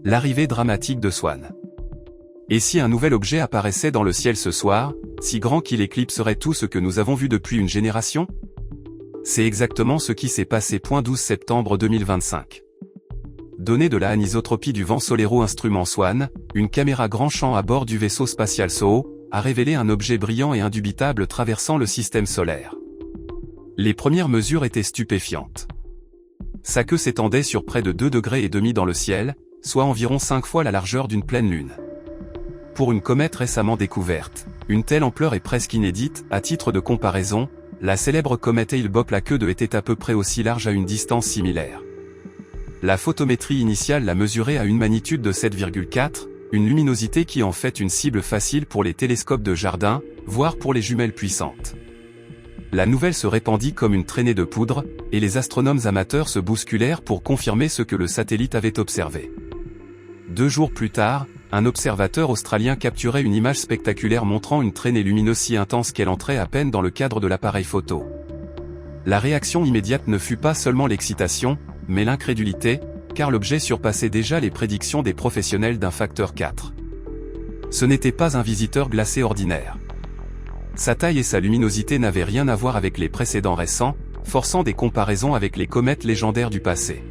L'arrivée dramatique de Swan. Et si un nouvel objet apparaissait dans le ciel ce soir, si grand qu'il éclipserait tout ce que nous avons vu depuis une génération? C'est exactement ce qui s'est passé. 12 septembre 2025. Données de la anisotropie du vent Solero instrument Swan, une caméra grand champ à bord du vaisseau spatial SOHO, a révélé un objet brillant et indubitable traversant le système solaire. Les premières mesures étaient stupéfiantes. Sa queue s'étendait sur près de 2,5 degrés dans le ciel, soit environ 5 fois la largeur d'une pleine lune. Pour une comète récemment découverte, une telle ampleur est presque inédite. À titre de comparaison, la célèbre comète Hale-Bopp, la queue de était à peu près aussi large à une distance similaire. La photométrie initiale l'a mesurée à une magnitude de 7,4, une luminosité qui en fait une cible facile pour les télescopes de jardin, voire pour les jumelles puissantes. La nouvelle se répandit comme une traînée de poudre, et les astronomes amateurs se bousculèrent pour confirmer ce que le satellite avait observé. 2 jours plus tard, un observateur australien capturait une image spectaculaire montrant une traînée lumineuse si intense qu'elle entrait à peine dans le cadre de l'appareil photo. La réaction immédiate ne fut pas seulement l'excitation, mais l'incrédulité, car l'objet surpassait déjà les prédictions des professionnels d'un facteur 4. Ce n'était pas un visiteur glacé ordinaire. Sa taille et sa luminosité n'avaient rien à voir avec les précédents récents, forçant des comparaisons avec les comètes légendaires du passé.